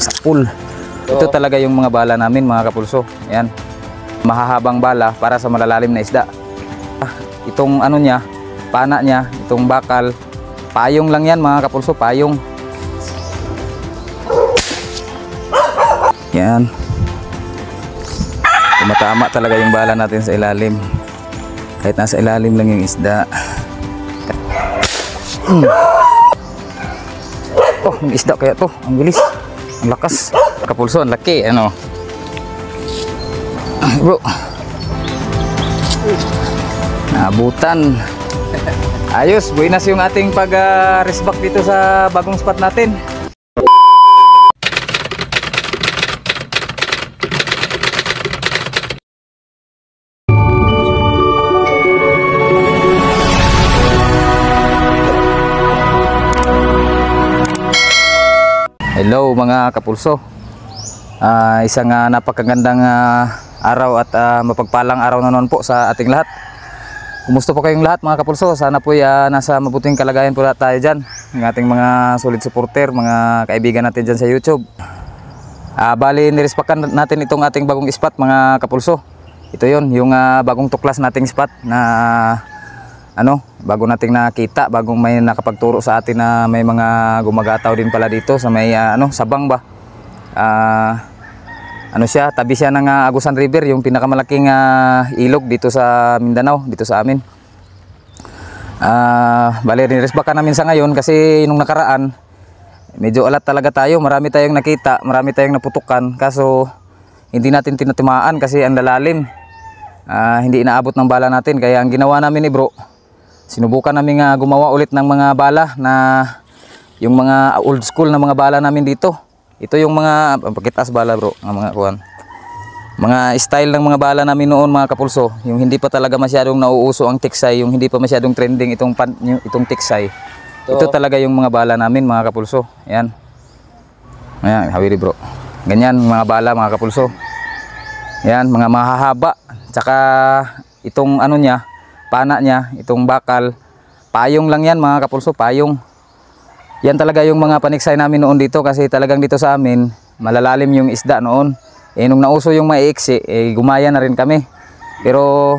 Sa pool. Ito talaga yung mga bala namin mga kapulso. Ayan. Mahahabang bala para sa malalalim na isda. Itong ano niya, pana niya, itong bakal, payong lang yan mga kapulso, payong. Yan. Tumatama talaga yung bala natin sa ilalim. Kahit nasa ilalim lang yung isda. Oh, may isda kaya to. Ang bilis. Ang lakas. Kapulso, ang laki. Ano? Bro. Nabutan. Ayos. Buenas yung ating pag-resback dito sa bagong spot natin. Hello mga kapulso. Isang napakagandang araw at mapagpalang araw na noon po sa ating lahat. Kumusta po kayong lahat mga kapulso? Sana po nasa mabuting kalagayan po tayo dyan. Ng ating mga solid supporter, mga kaibigan natin dyan sa YouTube. Bali nirespakan natin itong ating bagong spot mga kapulso. Ito yon yung bagong tuklas nating spot na bago nating nakita, bagong may nakapagturo sa atin na may mga gumagataw din pala dito sa may Sabang ba. Siya, tabi siya ng Agusan River, yung pinakamalaking ilog dito sa Mindanao, dito sa amin. Bali niresbakan namin sa ngayon kasi nung nakaraan medyo alat talaga tayo, marami tayong nakita, marami tayong naputukan, kaso hindi natin tinatimaan kasi ang lalalim. Hindi inaabot ng bala natin, kaya ang ginawa namin ni bro, sinubukan namin gumawa ulit ng mga bala na yung mga old school na mga bala namin dito. Ito yung mga pakitas bala bro, mga kuwan. Mga style ng mga bala namin noon mga kapulso, yung hindi pa talaga masyadong nauuso ang tiksay, yung hindi pa masyadong trending itong tiksay. Ito talaga yung mga bala namin mga kapulso. Ayan. Ayan, hawiri bro. Ganyan mga bala mga kapulso. Ayan, mga mahahaba. Tsaka itong niya, pana niya, itong bakal, payong lang yan mga kapulso, payong. Yan talaga yung mga paniksay namin noon dito kasi talagang dito sa amin malalalim yung isda noon. Nung nauso yung maiiksi, gumaya na rin kami. Pero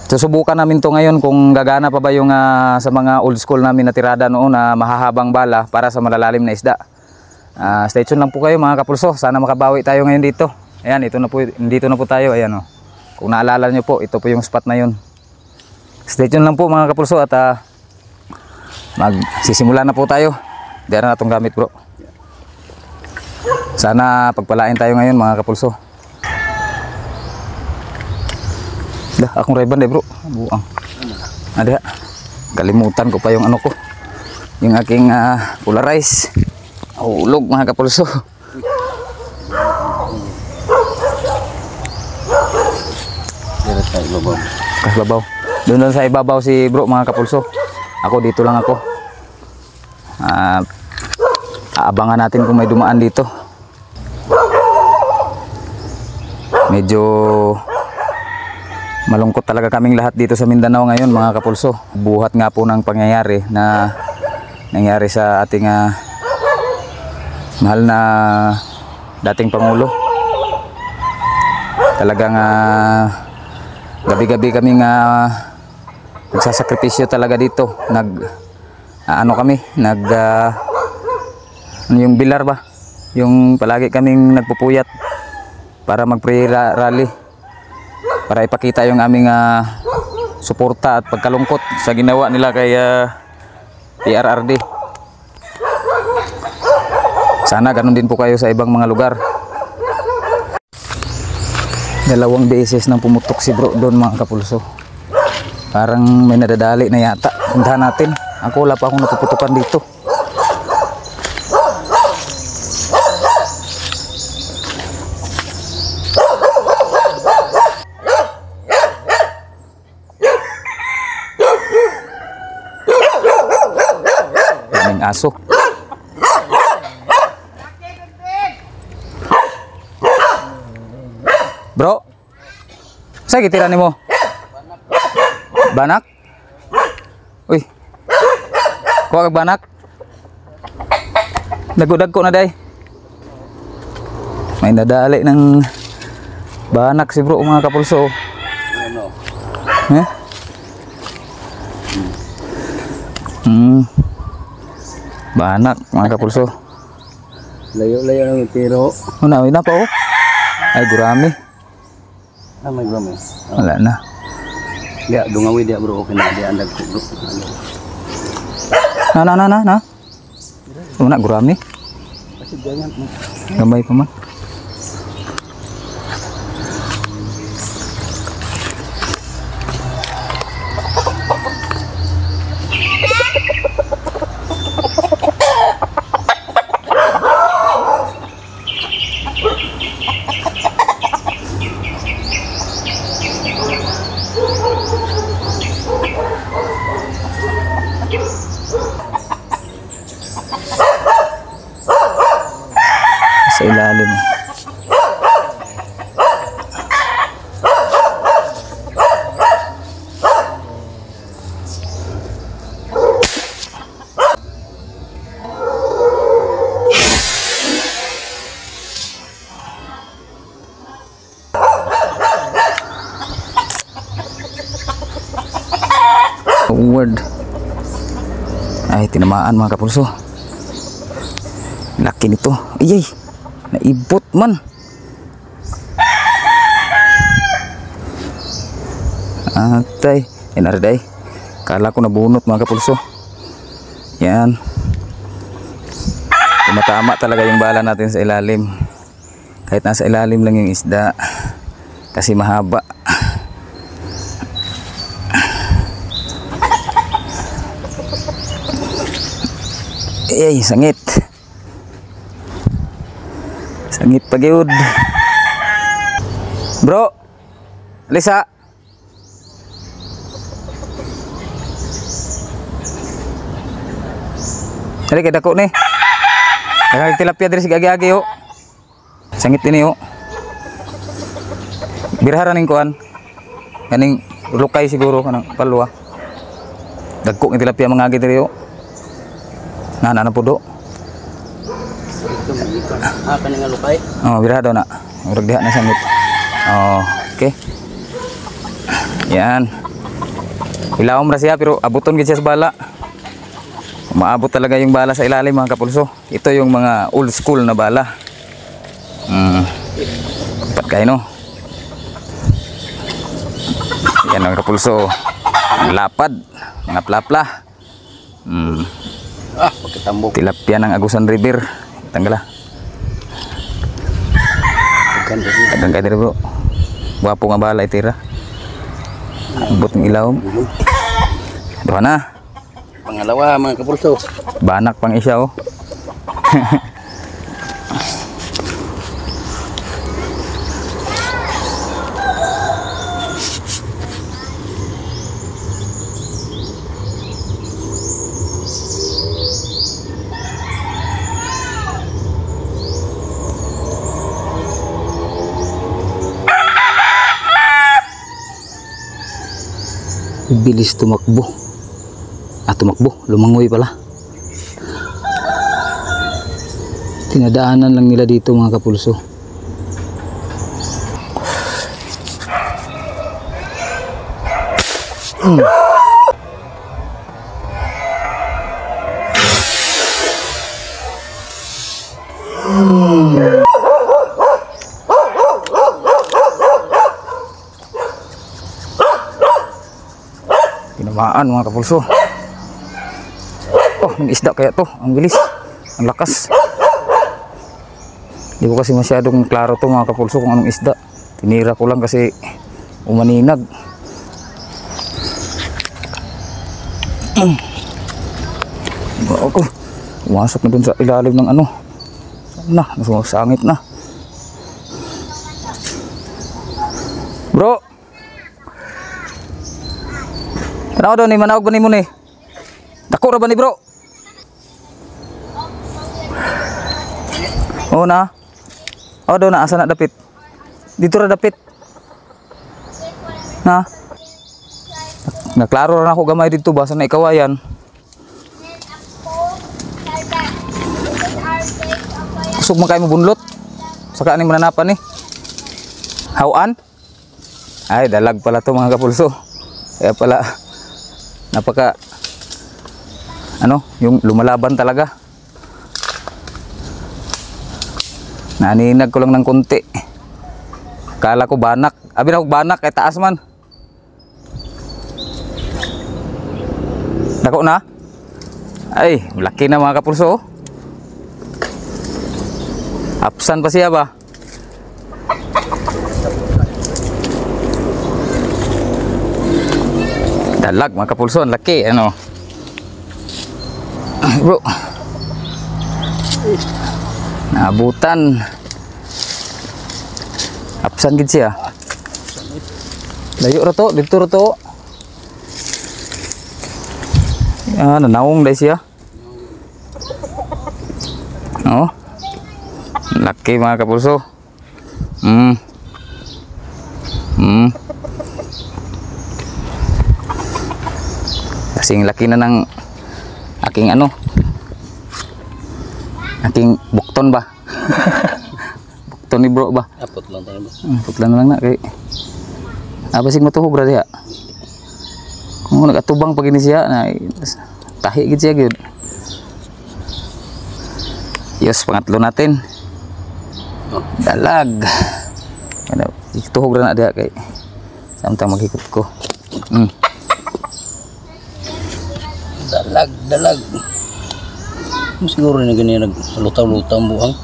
susubukan namin to ngayon kung gagana pa ba yung sa mga old school namin na tirada noon na mahahabang bala para sa malalalim na isda. Stay tuned lang po kayo mga kapulso, sana makabawi tayo ngayon dito. Ayan, dito na po tayo. Ayan, oh. Kung naalala nyo po, ito po yung spot na yun. Stay tuned lang po mga kapulso at magsisimula na po tayo. Diyan na itong gamit bro. Sana pagpalain tayo ngayon mga kapulso. Akong Ray-Ban bro. Buang. Ada. Kalimutan ko pa yung ko. Yung aking polarize. Hulog mga kapulso. Babaw. Doon sa ibabaw si bro mga kapulso. Ako dito lang ako. Aabangan natin kung may dumaan dito. Medyo malungkot talaga kaming lahat dito sa Mindanao ngayon mga kapulso. Buhat nga po ng pangyayari na nangyari sa ating mahal na dating Pangulo. Talagang gabi-gabi kaming nagsasakripisyo talaga dito. Yung bilar ba? Yung palagi kaming nagpupuyat para mag-prayer rally. Para ipakita yung aming suporta at pagkalungkot sa ginawa nila kay PRRD. Sana ganun din po kayo sa ibang mga lugar. 2 beses nang pumutok si bro doon mga kapulso. Parang may nadadali na yata. Puntahan natin. Ako wala pa akong napuputukan dito. Daming aso. Bro, saya gitiran mo. Banak? Uy. Kuha kag banak. Dago-dago na day. May nadali ng banak si bro mga kapulso. Ano? Eh? Banak mga kapulso. Layo-layo ng tiro. Unawi na pa oh. Ay gurami. May gulami. Wala na. Dia dungawi dia bro, okay na dia andag bro. Na. Una gurami. Kasi ganyan. Gamay pa man. Sa ilalim. Word. Ay, tinamaan mga kapulso. Laki nito. Iyay. Naibot man. Atay. Inaraday. Kala ko nabunot mga kapulso. Yan. Tumatama talaga yung bala natin sa ilalim. Kahit nasa ilalim lang yung isda. Kasi mahaba. Ay, sangit. Sangit pa gyud. Bro. Lisa. Dali kay dako ni. Daghang tilapia diri sig agi-agi oh. Sangit ini oh. Birharan ning kuan. Kaning lukay siguro kanang palwa. Dagko ng tilapia mga agi diri oh. Na po do. Kaning alukay. Oh, birado na. Murag diha na sangit. Oh, okay. Yan. Ilawom ra siya pero abuton gid siya sa bala. Maabot talaga yung bala sa ilalim mga kapulso. Ito yung mga old school na bala. Dapat kayo no. Yan mga kapulso. Lapad. Mga plapla. Pagkatambok. Tilapia ng Agusan River. Tanggala. Kadang kayo bro. Wapo nga bala itira. Abot ng ilawom. Doha na. Pangalawa mga kapulso. Banak pang isa oh. Bilis tumakbo. Tumakbo, lumangoy pala. Tinadaanan lang nila dito mga kapulso. Tinamaan mga kapulso. Oh, may isda kaya to. Ang bilis. Ang lakas. Hindi ko kasi masyadong klaro to mga kapulso kung anong isda. Tinira ko lang kasi umaninag. Ako. Umasok na dun sa ilalim ng ano. Na, nasumasangit na. Bro. Ano daw ni manawag ba ni mo ni? Dako ra ba ni bro? Oh na. Oh do na asa na dapit. Dito ra dapit. Na. Naklaro ra ako gamay dito basa na ikawayan. Kusog man kayo mo bunlot. Saka ni mananapan ni. Hawan? Ay, dalag pala to mga kapulso. Kaya pala napaka yung lumalaban talaga. Naninag ko lang ng konti. Kala ko banak. Abi na banak kay taas man. Dako na? Ay, laki na mga kapulso. Apsan pa siya ba? Dalag mga kapulso, ang laki ano. Bro. Naabutan. Apsan gid siya. Layo ra to, dito ra to. Nanawong dahil siya. Oh. Laki mga kapulso. Kasing laki na ng aking aking bukton ba? Bukton ni bro ba? Apot lang tayo bro. Putlan lang na kay abasig matuhog ra diha. Kung nagatubang pag ini siya na tahi gid siya gyud. Yes, pangatlo natin. Dalag. Ano, ituhog ra na diha kay samtang maghikot ko. Dalag. Siguro na ganyan naglutaw-lutaw ang buhang.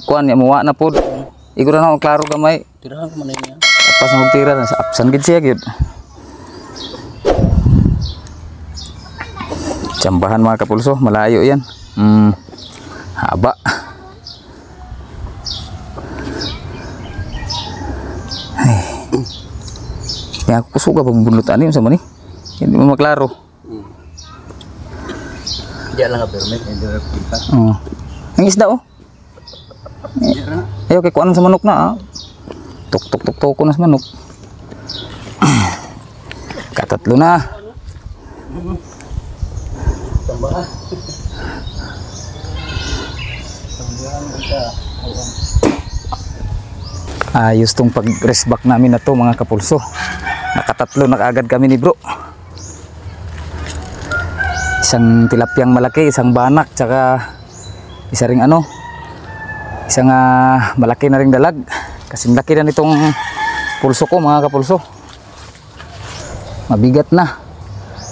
Kuan ya muwa na pod. Igo ra na klaro gamay. Tirahan ko man niya. Pas magtira na sa apsan gid siya gyud. Tsambahan mga kapulso, malayo yan. Haba. Ay. Kaya ako kusuga pag bunlutan yun sa mani. Hindi mo maklaro. Diyan lang ka permit, hindi replika. Ang isda oh. Ayaw kay kuan sa manok na Tuk ko na sa manok. Katatlo na. Ayos tong pag-rest back namin na to mga kapulso. Nakatatlo na kaagad kami ni bro. Isang tilapyang malaki, isang banak, tsaka isa ring isang malaki na ring dalag. Kasing laki na nitong pulso ko mga kapulso. Mabigat na.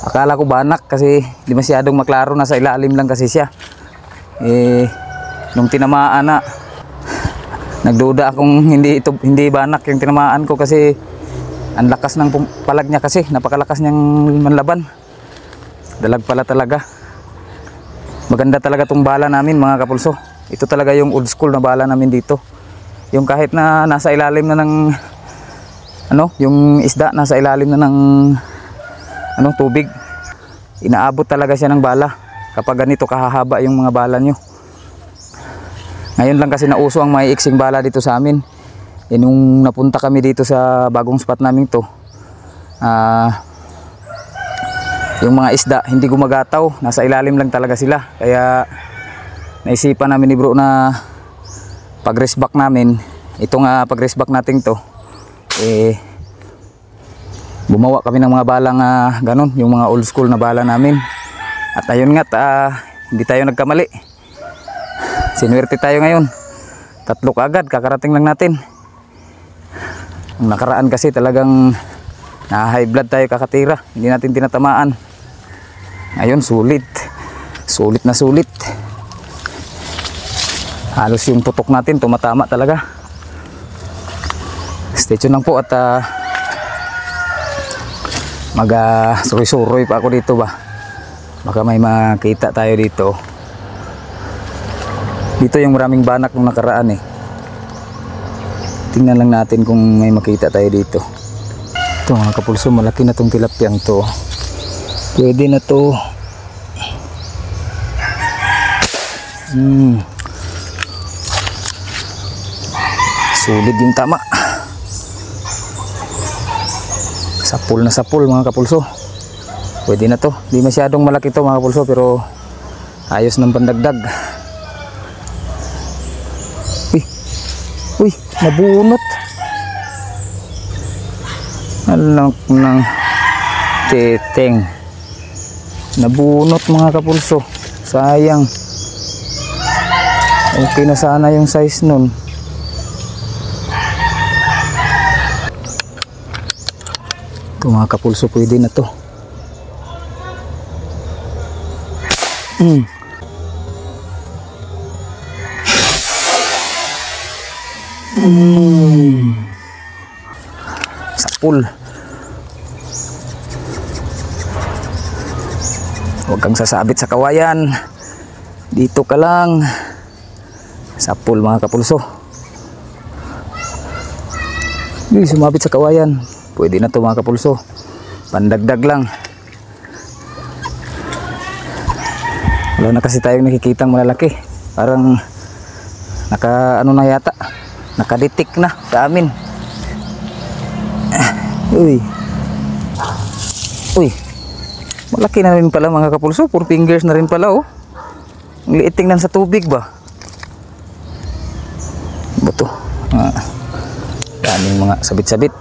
Akala ko banak kasi di masyadong maklaro, nasa ilalim lang kasi siya. Nung tinamaan na, nagduda akong hindi banak yung tinamaan ko kasi ang lakas ng palag niya kasi, napakalakas niyang manlaban. Dalag pala talaga. Maganda talaga tong bala namin mga kapulso. Ito talaga yung old school na bala namin dito. Yung kahit na nasa ilalim na ng yung isda nasa ilalim na ng tubig, inaabot talaga siya ng bala kapag ganito kahahaba yung mga bala nyo. Ngayon lang kasi nauso ang may iksing bala dito sa amin. Nung napunta kami dito sa bagong spot namin to, yung mga isda hindi gumagataw, nasa ilalim lang talaga sila. Kaya naisipan namin ni bro na pag-rest back namin, itong pag-rest back natin to, gumawa kami ng mga balang ganun, yung mga old school na bala namin. At ayun nga, hindi tayo nagkamali. Sinuwerte tayo ngayon. 3 kaagad, kakarating lang natin. Ang nakaraan kasi talagang na-high blood tayo kakatira, hindi natin tinatamaan. Ngayon sulit. Sulit na sulit. Halos yung putok natin tumatama talaga. Stay tuned lang po at mag-suroy-suroy pa ako dito ba. Baka may makita tayo dito. Dito yung maraming banak nung nakaraan Tingnan lang natin kung may makita tayo dito. Ito mga kapulso, malaki na tong tilapyang to. Pwede na to. Sulit yung tama. Sapul na sapul mga kapulso. Pwede na to. Di masyadong malaki to mga kapulso, pero ayos ng pandagdag. Uy, nabunot. Alam ng teteng. Nabunot mga kapulso. Sayang. Okay na sana yung size nun. Ito mga kapulso, pwede na to. Sapul. Huwag kang sasabit sa kawayan. Dito ka lang. Sapul mga kapulso. Hindi sumabit sa kawayan. Pwede na to mga kapulso. Pandagdag lang. Wala na kasi tayong nakikitang malalaki. Parang naka ano na yata. Nakaditik na sa amin. Uy. Uy. Malaki na rin pala mga kapulso. 4 fingers na rin pala oh. Ang liit tingnan sa tubig ba? Bato. Daming mga sabit-sabit.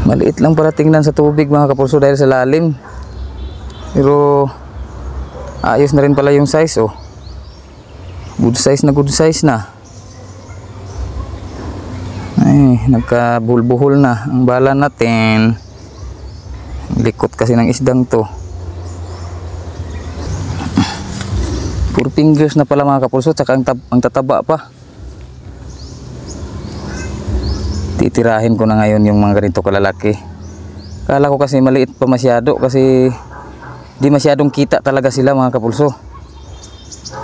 Maliit lang pala tingnan sa tubig mga kapulso dahil sa lalim. Pero ayos na rin pala yung size oh. Good size na. Ay, nagkabulbuhol na ang bala natin. Likot kasi ng isdang to. 4 fingers na pala mga kapulso. Tsaka ang tataba pa. Titirahin ko na ngayon yung mga ganito kalalaki. Kala ko kasi maliit pa masyado. Kasi di masyadong kita talaga sila mga kapulso.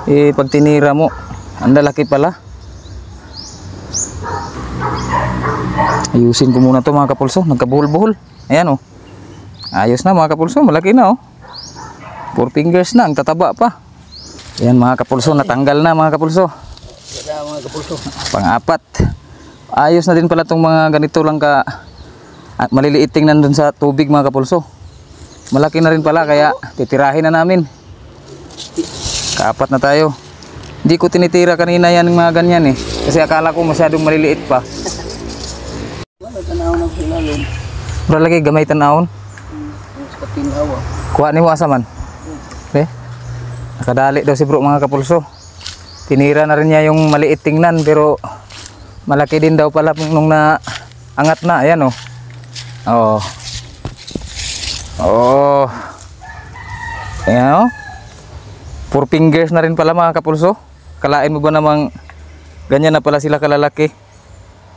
Eh pag tinira mo, ang lalaki pala. Ayusin ko muna to mga kapulso. Nagkabuhol-buhol. Ayan oh. Ayos na mga kapulso. Malaki na oh. 4 fingers na. Ang tataba pa. Ayan mga kapulso. Natanggal na mga kapulso. Pang-apat. Ayos na din pala tong mga ganito lang ka maliliit tingnan dun sa tubig mga kapulso. Malaki na rin pala kaya titirahin na namin. Kaapat na tayo. Hindi ko tinitira kanina yan ng mga ganyan eh. Kasi akala ko masyadong maliliit pa. Bro lagi gamay tanahon. Kuha ni mo asa man. Okay. Nakadali daw si bro mga kapulso. Tinira na rin niya yung maliit tingnan pero malaki din daw pala nung naangat na. Ayan oh. Oh. Oh. Ayan oh. 4 fingers na rin pala mga kapulso. Kalain mo ba namang ganyan na pala sila kalalaki?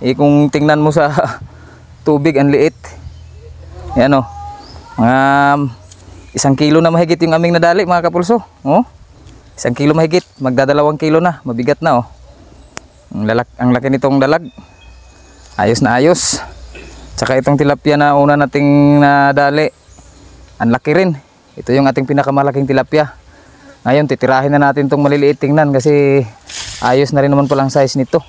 Eh kung tingnan mo sa tubig ang liit. Ayan oh. 1 kilo na mahigit yung aming nadali mga kapulso. Oh. 1 kilo mahigit. Magdadalawang kilo na. Mabigat na oh. Ang laki nitong dalag. Ayos na ayos. Tsaka itong tilapia na una nating nadali. Ang laki rin. Ito yung ating pinakamalaking tilapia. Ngayon titirahin na natin itong maliliit tingnan kasi ayos na rin naman palang size nito.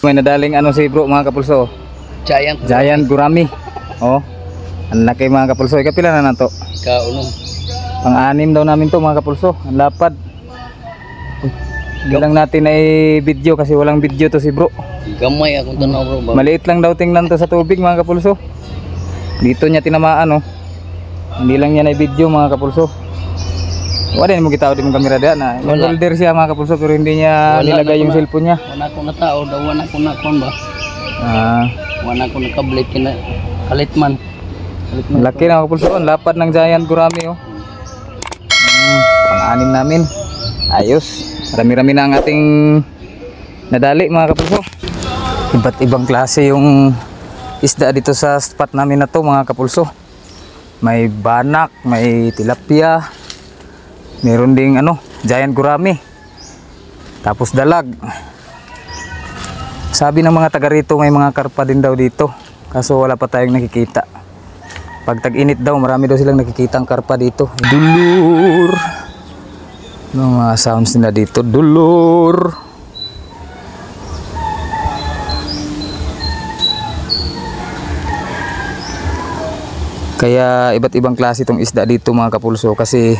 May nadaling ano si bro mga kapulso. Giant gurami. Oh. Ang laki mga kapulso. Ikapila na nato? Ika-unong. Pang-anim daw namin to mga kapulso. Ang lapad. Hindi lang natin ay video kasi walang video to si bro. Gamay akong tanaw bro. Maliit lang daw tingnan to sa tubig mga kapulso. Dito niya tinamaan oh. Hindi lang niya na video mga kapulso. Wala din mo kita di mong kamera diyan na. Holder siya mga kapulso pero hindi niya nilagay yung cellphone niya. Wala ko na tao daw wala ko na kon ba. Wala ko na kablit kina kalitman. Laki na mga kapulso. Ang lapad ng giant gurami oh. Pang-anim namin. Ayos. Rami-rami na ang ating nadali mga kapulso. Iba't ibang klase yung isda dito sa spot namin na to mga kapulso. May banak, may tilapia, meron ding ano, giant gurami, tapos dalag. Sabi ng mga taga rito may mga karpa din daw dito, kaso wala pa tayong nakikita. Pag tag-init daw marami daw silang nakikitang karpa dito. Dulur. Ano mga sounds nila dito? Dulur. Kaya iba't ibang klase itong isda dito mga kapulso kasi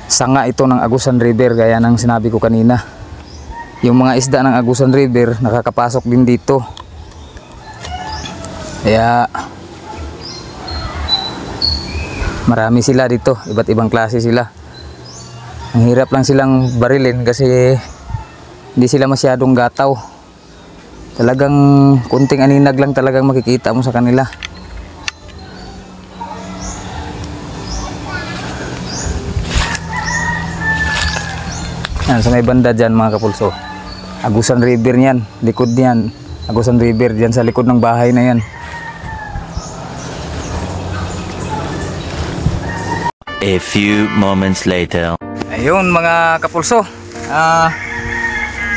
sanga ito ng Agusan River gaya ng sinabi ko kanina. yung mga isda ng Agusan River nakakapasok din dito. Kaya marami sila dito, iba't ibang klase sila. Ang hirap lang silang barilin kasi hindi sila masyadong gataw. Talagang kunting aninag lang talagang makikita mo sa kanila. Yan, sa may banda dyan mga kapulso, Agusan River yan, likod niyan, Agusan River dyan sa likod ng bahay na yan. A few moments later. Ayun mga kapulso,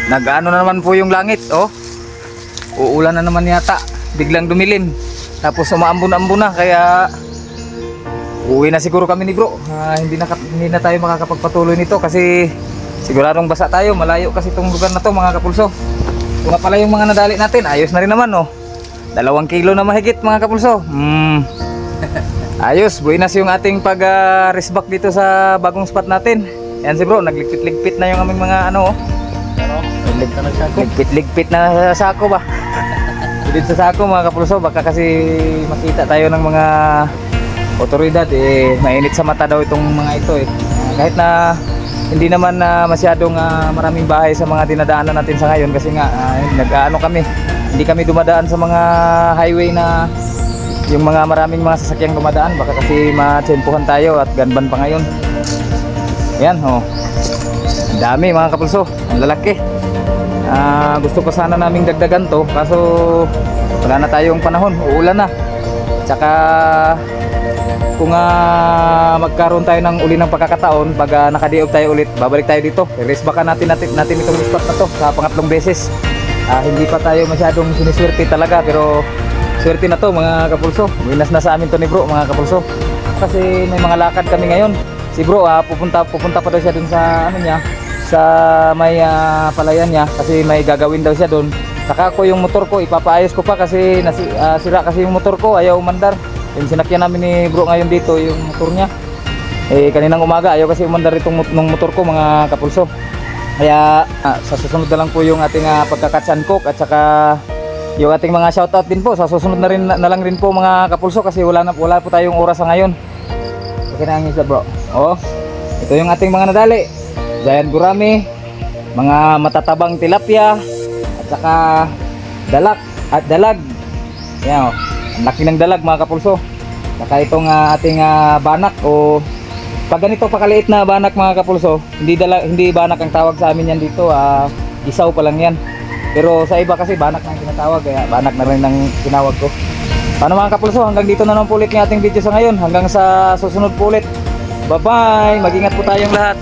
nag-ano na naman po yung langit, oh. Uulan na naman yata, biglang dumilim. Tapos umaambon-ambon na, kaya uwi na siguro kami ni bro. Hindi na tayo makakapagpatuloy nito kasi siguradong basa tayo. Malayo kasi itong lugar na to mga kapulso. Ito na pala yung mga nadali natin, ayos na rin naman, oh. 2 kilo na mahigit mga kapulso. Ayos, buenas yung ating pag-resback dito sa bagong spot natin. Yan si bro, nagligpit-ligpit na yung aming mga ano, oh. Ligpit na sa sako ba? Dito sa sako mga kapulso, baka kasi makita tayo ng mga otoridad, mainit sa mata daw itong mga ito eh. Kahit na hindi naman masyadong maraming bahay sa mga dinadaanan natin sa ngayon kasi nga nag-ano kami, hindi kami dumadaan sa mga highway na yung mga maraming mga sasakyang dumadaan, baka kasi matsempuhan tayo at ganban pa ngayon. Ayan, oh. Ang dami mga kapulso, ang lalaki. Gusto ko sana naming dagdagan to, kaso wala na tayong panahon, uulan na. Tsaka kung magkaroon tayo ng uli ng pagkakataon, pag nakadiog tayo ulit, babalik tayo dito. I-resbackan natin itong spot na to sa pangatlong beses. Hindi pa tayo masyadong siniswerte talaga, pero swerte na to mga kapulso. Winas na sa amin to ni bro mga kapulso, kasi may mga lakad kami ngayon. Si bro pupunta pa daw siya dun sa ano niya, sa may palayan niya, kasi may gagawin daw siya dun. Saka ako yung motor ko ipapaayos ko pa kasi sira kasi yung motor ko, ayaw umandar. Yung sinakyan namin ni bro ngayon dito yung motor niya, kaninang umaga ayaw kasi umandar itong motor ko mga kapulso. Kaya sa susunod na lang po yung ating pagkakatsan cook, at saka yung ating mga shoutout din po sa susunod na lang rin po mga kapulso, kasi wala po tayong oras sa ngayon. Okay na ang isa bro. Oh, ito yung ating mga nadali. Giant gurami, mga matatabang tilapia, at saka dalag. Yan, oh. Ang laki ng dalag mga kapulso. Saka itong ating banak, o pag ganito pakaliit na banak mga kapulso, hindi banak ang tawag sa amin yan dito, isaw pa lang yan. Pero sa iba kasi banak na ang tinatawag, kaya banak na rin ang tinawag ko. Paano mga kapulso, hanggang dito na lang po ulit ng ating video sa ngayon. Hanggang sa susunod po ulit. Bye bye, mag-ingat po tayong lahat.